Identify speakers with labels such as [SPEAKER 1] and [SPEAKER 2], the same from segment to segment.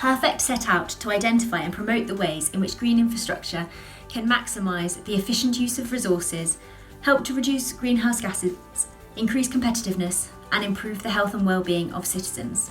[SPEAKER 1] Perfect set out to identify and promote the ways in which green infrastructure can maximise the efficient use of resources, help to reduce greenhouse gases, increase competitiveness, and improve the health and well-being of citizens.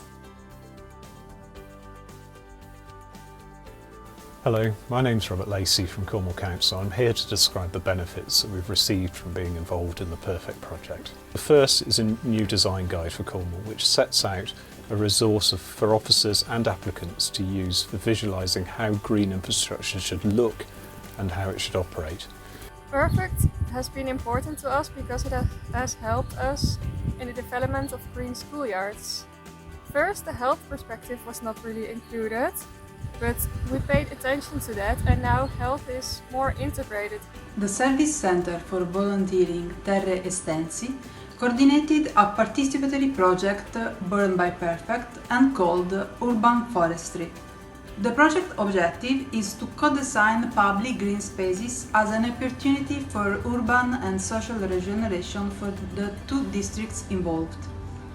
[SPEAKER 2] Hello, my name's Robert Lacey from Cornwall Council. I'm here to describe the benefits that we've received from being involved in the Perfect project. The first is a new design guide for Cornwall, which sets out a resource for officers and applicants to use for visualising how green infrastructure should look and how it should operate.
[SPEAKER 3] Perfect has been important to us because it has helped us in the development of green schoolyards. First, the health perspective was not really included, but we paid attention to that and now health is more integrated.
[SPEAKER 4] The Service Center for Volunteering Terre Estensi coordinated a participatory project born by Perfect and called Urban Forestry. The project objective is to co-design public green spaces as an opportunity for urban and social regeneration for the two districts involved.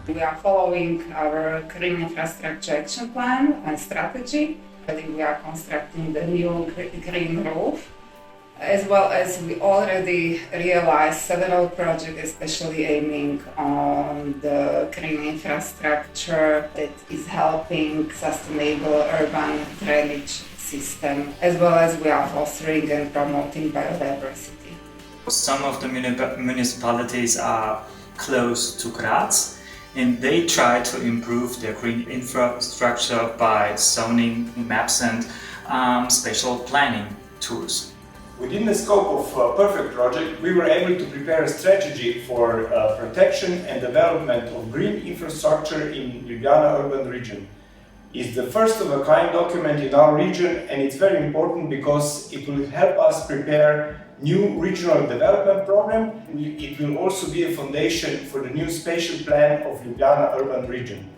[SPEAKER 5] We are following our Green Infrastructure Action Plan and strategy. We are constructing the new green roof, as well as we already realized several projects, especially aiming on the green infrastructure that is helping sustainable urban drainage system, as well as we are fostering and promoting biodiversity.
[SPEAKER 6] Some of the municipalities are close to Graz, and they try to improve their green infrastructure by zoning maps and spatial planning tools.
[SPEAKER 7] Within the scope of Perfect project, we were able to prepare a strategy for protection and development of green infrastructure in Ljubljana urban region. It's the first of a kind document in our region, and it's very important because it will help us prepare new regional development program. It will also be a foundation for the new spatial plan of Ljubljana urban region.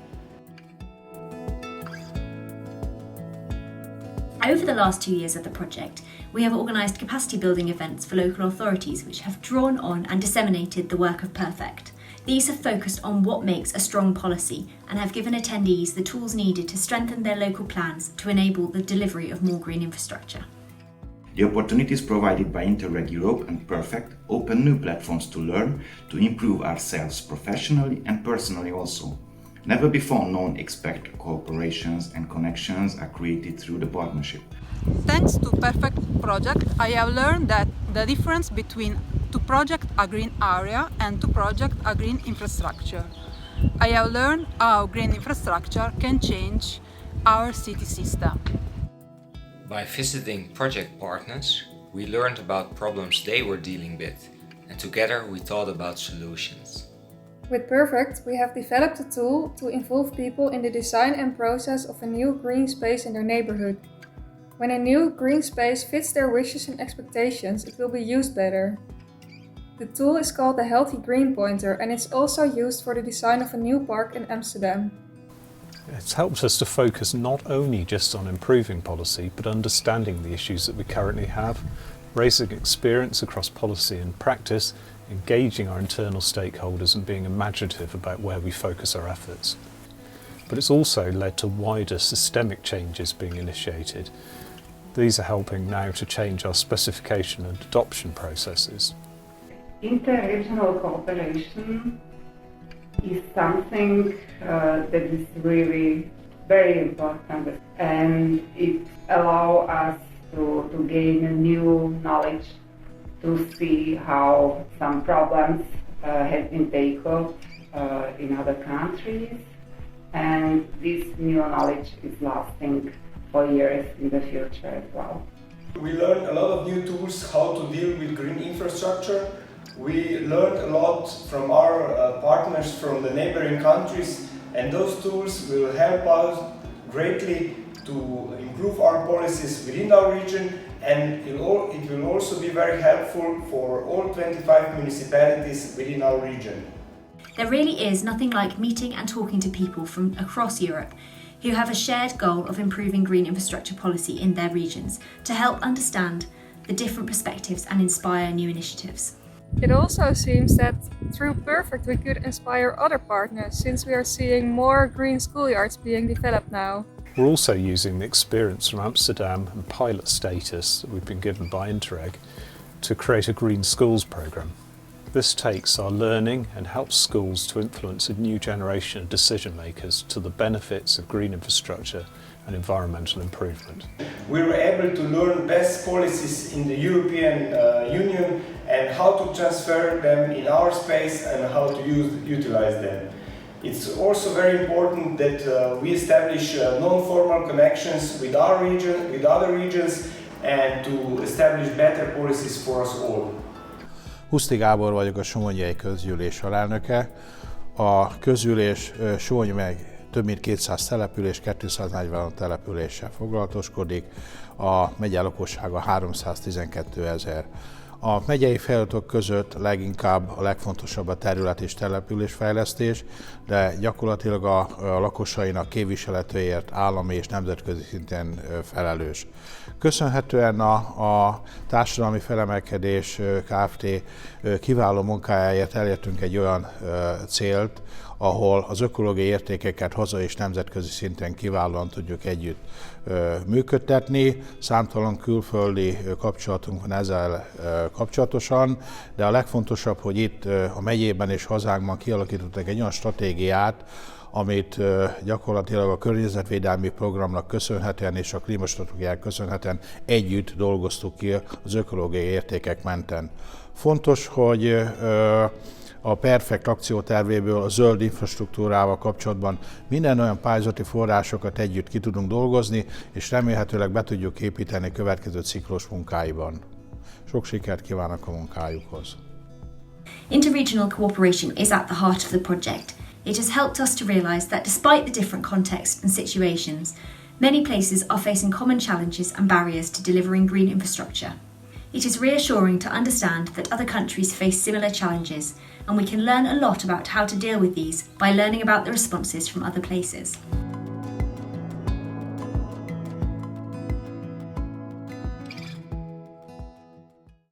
[SPEAKER 1] Over the last 2 years of the project, we have organised capacity building events for local authorities which have drawn on and disseminated the work of Perfect. These have focused on what makes a strong policy and have given attendees the tools needed to strengthen their local plans to enable the delivery of more green infrastructure.
[SPEAKER 8] The opportunities provided by Interreg Europe and Perfect open new platforms to learn, to improve ourselves professionally and personally also. Never before known expect cooperations and connections are created through the partnership.
[SPEAKER 4] Thanks to Perfect project, I have learned that the difference between to project a green area and to project a green infrastructure. I have learned how green infrastructure can change our city system.
[SPEAKER 9] By visiting project partners, we learned about problems they were dealing with, and together we thought about solutions.
[SPEAKER 3] With Perfect, we have developed a tool to involve people in the design and process of a new green space in their neighborhood. When a new green space fits their wishes and expectations, it will be used better. The tool is called the Healthy Green Pointer and it's also used for the design of a new park in Amsterdam.
[SPEAKER 2] It's helped us to focus not only just on improving policy, but understanding the issues that we currently have, raising experience across policy and practice, engaging our internal stakeholders and being imaginative about where we focus our efforts. But it's also led to wider systemic changes being initiated. These are helping now to change our specification and adoption processes.
[SPEAKER 5] Inter-regional cooperation is something that is really very important, and it allows us to gain new knowledge, to see how some problems have been tackled in other countries, and this new knowledge is lasting for years in the future as well.
[SPEAKER 7] We learned a lot of new tools how to deal with green infrastructure. We learned a lot from our partners from the neighboring countries, and those tools will help us greatly to improve our policies within our region, and it will also be very helpful for all 25 municipalities within our region.
[SPEAKER 1] There really is nothing like meeting and talking to people from across Europe who have a shared goal of improving green infrastructure policy in their regions to help understand the different perspectives and inspire new initiatives.
[SPEAKER 3] It also seems that through Perfect we could inspire other partners, since we are seeing more green schoolyards being developed now.
[SPEAKER 2] We're also using the experience from Amsterdam and pilot status that we've been given by Interreg to create a Green Schools programme. This takes our learning and helps schools to influence a new generation of decision makers to the benefits of green infrastructure and environmental improvement.
[SPEAKER 7] We were able to learn best policies in the European Union and how to transfer them in our space and how to utilize them. It's also very important that we establish non-formal connections with our region, with other regions, and to establish better policies for us all.
[SPEAKER 10] Huszti Gábor vagyok, a Somonyai Közgyűlés alelnöke. A közgyűlés Somony meg több mint 200 település, 240 településsel foglalatoskodik, a megye lakossága 312 000. A megyei feladatok között leginkább a legfontosabb a terület és településfejlesztés, de gyakorlatilag a lakosainak képviseletéért állami és nemzetközi szinten felelős. Köszönhetően a Társadalmi Felemelkedés Kft. Kiváló munkájáért elértünk egy olyan célt, ahol az ökológiai értékeket haza és nemzetközi szinten kiválóan tudjuk együtt működtetni. Számtalan külföldi kapcsolatunk van ezzel kapcsolatosan, de a legfontosabb, hogy itt a megyében és hazánkban kialakítottak egy olyan stratégiát, amit gyakorlatilag a környezetvédelmi programnak köszönhetően és a klímastratégiának köszönhetően együtt dolgoztuk ki az ökológiai értékek mentén. Fontos, hogy a Perfect akciótervéből a zöld infrastruktúrával kapcsolatban minden olyan pályázati forrásokat együtt ki tudunk dolgozni, és remélhetőleg be tudjuk építeni a következő ciklus munkáiban. Sok sikert kívánok a munkájukhoz!
[SPEAKER 1] Interregional cooperation is at the heart of the project. It has helped us to realise that despite the different contexts and situations, many places are facing common challenges and barriers to delivering green infrastructure. It is reassuring to understand that other countries face similar challenges, and we can learn a lot about how to deal with these by learning about the responses from other places.